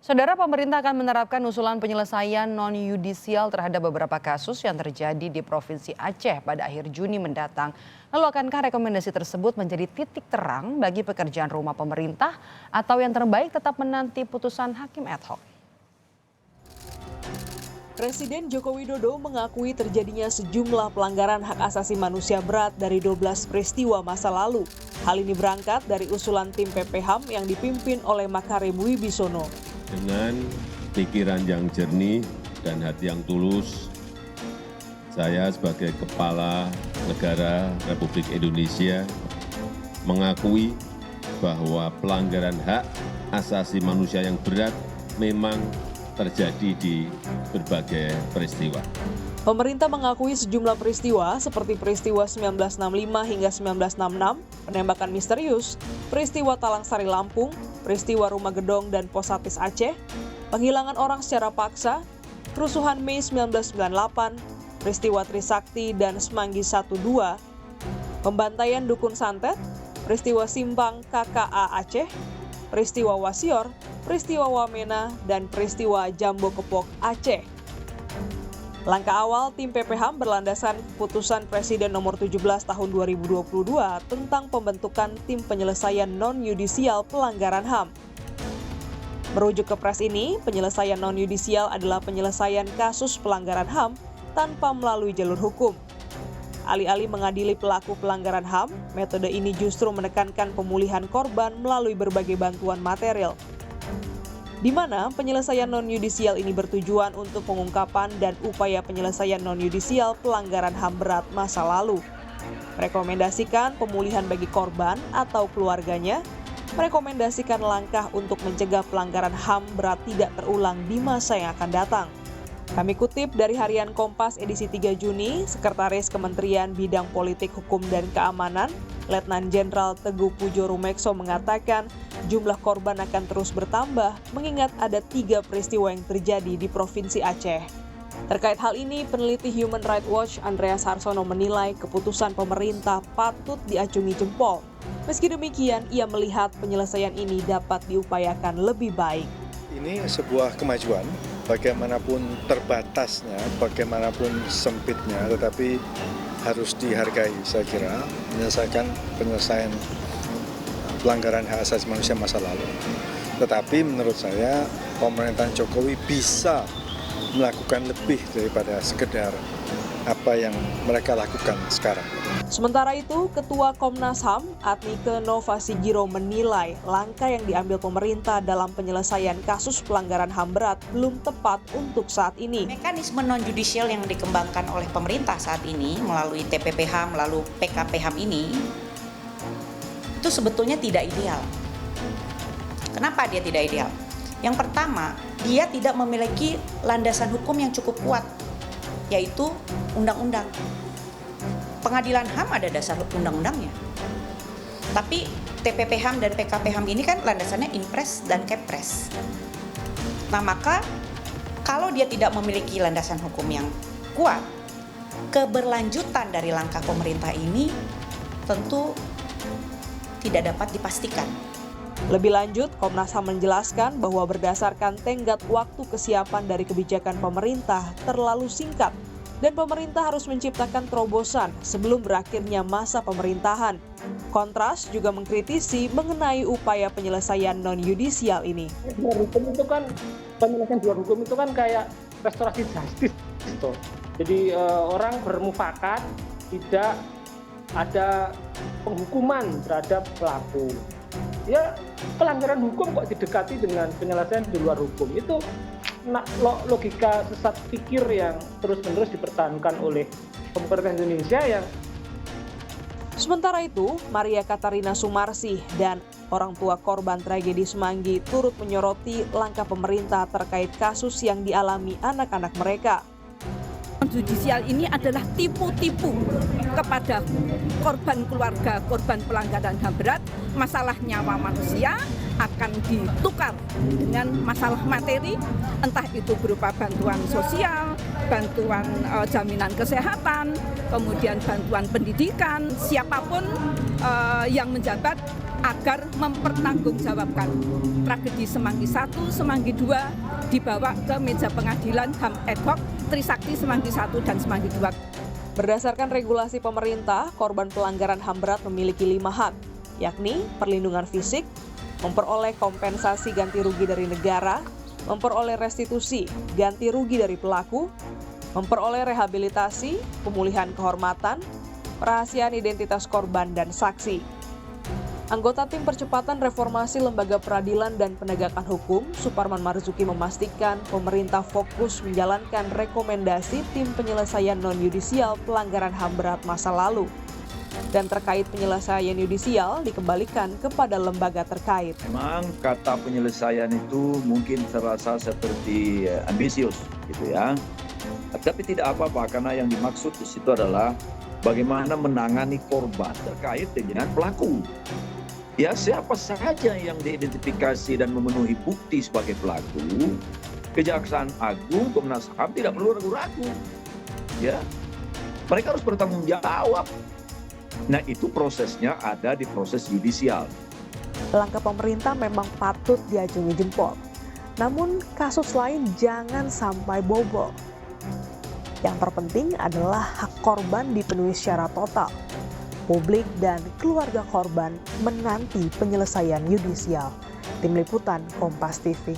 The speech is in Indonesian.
Saudara, pemerintah akan menerapkan usulan penyelesaian non-yudisial terhadap beberapa kasus yang terjadi di Provinsi Aceh pada akhir Juni mendatang. Lalu akankah rekomendasi tersebut menjadi titik terang bagi pekerjaan rumah pemerintah atau yang terbaik tetap menanti putusan hakim ad hoc? Presiden Joko Widodo mengakui terjadinya sejumlah pelanggaran hak asasi manusia berat dari 12 peristiwa masa lalu. Hal ini berangkat dari usulan tim PPHAM yang dipimpin oleh Makarim Wibisono. Dengan pikiran yang jernih dan hati yang tulus, saya sebagai Kepala Negara Republik Indonesia mengakui bahwa pelanggaran hak asasi manusia yang berat memang terjadi di berbagai peristiwa. Pemerintah mengakui sejumlah peristiwa seperti peristiwa 1965 hingga 1966, penembakan misterius, peristiwa Talang Sari Lampung, peristiwa Rumah Gedong dan Posatis Aceh, penghilangan orang secara paksa, kerusuhan Mei 1998, peristiwa Trisakti dan Semanggi 1-2, pembantaian Dukun Santet, peristiwa Simpang KKA Aceh, peristiwa Wasior, peristiwa Wamena, dan peristiwa Jambo Kepok Aceh. Langkah awal tim PPHAM berlandaskan keputusan Presiden nomor 17 tahun 2022 tentang pembentukan tim penyelesaian non-yudisial pelanggaran HAM. Merujuk ke Pres ini, penyelesaian non-yudisial adalah penyelesaian kasus pelanggaran HAM tanpa melalui jalur hukum. Alih-alih mengadili pelaku pelanggaran HAM, metode ini justru menekankan pemulihan korban melalui berbagai bantuan material, di mana penyelesaian non-yudisial ini bertujuan untuk pengungkapan dan upaya penyelesaian non-yudisial pelanggaran HAM berat masa lalu. Merekomendasikan pemulihan bagi korban atau keluarganya, merekomendasikan langkah untuk mencegah pelanggaran HAM berat tidak terulang di masa yang akan datang. Kami kutip dari Harian Kompas edisi 3 Juni, Sekretaris Kementerian Bidang Politik, Hukum, dan Keamanan, Letnan Jenderal Teguh Pujo Rumekso mengatakan jumlah korban akan terus bertambah mengingat ada 3 peristiwa yang terjadi di Provinsi Aceh. Terkait hal ini, peneliti Human Rights Watch Andreas Harsono menilai keputusan pemerintah patut diacungi jempol. Meski demikian, ia melihat penyelesaian ini dapat diupayakan lebih baik. Ini sebuah kemajuan, bagaimanapun terbatasnya, bagaimanapun sempitnya, tetapi harus dihargai, saya kira, penyelesaian pelanggaran hak asasi manusia masa lalu. Tetapi menurut saya, pemerintahan Jokowi bisa melakukan lebih daripada sekedar apa yang mereka lakukan sekarang. Sementara itu, Ketua Komnas HAM, Adnike Nova Sigiro menilai langkah yang diambil pemerintah dalam penyelesaian kasus pelanggaran HAM berat belum tepat untuk saat ini. Mekanisme non-judicial yang dikembangkan oleh pemerintah saat ini melalui TPPHAM, melalui PKPHAM ini, itu sebetulnya tidak ideal. Kenapa dia tidak ideal? Yang pertama, dia tidak memiliki landasan hukum yang cukup kuat, yaitu undang-undang. Pengadilan HAM ada dasar undang-undangnya. Tapi TPPHAM dan PKPHAM ini kan landasannya Impres dan Kepres. Nah, maka kalau dia tidak memiliki landasan hukum yang kuat, keberlanjutan dari langkah pemerintah ini tentu tidak dapat dipastikan. Lebih lanjut, Komnas HAM menjelaskan bahwa berdasarkan tenggat waktu kesiapan dari kebijakan pemerintah terlalu singkat dan pemerintah harus menciptakan terobosan sebelum berakhirnya masa pemerintahan. Kontras juga mengkritisi mengenai upaya penyelesaian non-yudisial ini. Hukum itu kan, penyelesaian di luar hukum itu kan kayak restorasi justice gitu. Jadi orang bermufakat, tidak ada penghukuman terhadap pelaku. Ya, pelanggaran hukum kok didekati dengan penyelesaian di luar hukum. Itu logika sesat pikir yang terus-menerus dipertahankan oleh pemerintah Indonesia yang. Sementara itu, Maria Katarina Sumarsih dan orang tua korban tragedi Semanggi turut menyoroti langkah pemerintah terkait kasus yang dialami anak-anak mereka. Judisial ini adalah tipu-tipu kepada korban keluarga, korban pelanggaran HAM berat. Masalah nyawa manusia akan ditukar dengan masalah materi, entah itu berupa bantuan sosial, bantuan jaminan kesehatan, kemudian bantuan pendidikan. Siapapun yang menjabat agar mempertanggungjawabkan tragedi Semanggi 1, Semanggi 2 dibawa ke meja pengadilan HAM ad hoc Trisakti Semanggi 1 dan Semanggi 2. Berdasarkan regulasi pemerintah, korban pelanggaran HAM berat memiliki 5 hak, yakni perlindungan fisik, memperoleh kompensasi ganti rugi dari negara, memperoleh restitusi ganti rugi dari pelaku, memperoleh rehabilitasi, pemulihan kehormatan, perahasiaan identitas korban dan saksi. Anggota Tim Percepatan Reformasi Lembaga Peradilan dan Penegakan Hukum, Suparman Marzuki memastikan pemerintah fokus menjalankan rekomendasi Tim Penyelesaian Non-Yudisial Pelanggaran HAM Berat masa lalu. Dan terkait penyelesaian yudisial dikembalikan kepada lembaga terkait. Memang kata penyelesaian itu mungkin terasa seperti ambisius gitu ya. Tapi tidak apa-apa karena yang dimaksud di situ adalah bagaimana menangani korban terkait dengan pelaku. Ya, siapa saja yang diidentifikasi dan memenuhi bukti sebagai pelaku, Kejaksaan Agung, Komnas HAM tidak perlu ragu-ragu. Ya, mereka harus bertanggung jawab. Nah, itu prosesnya ada di proses yudisial. Langkah pemerintah memang patut diacungi jempol. Namun kasus lain jangan sampai bobol. Yang terpenting adalah hak korban dipenuhi secara total. Publik dan keluarga korban menanti penyelesaian yudisial. Tim Liputan Kompas TV.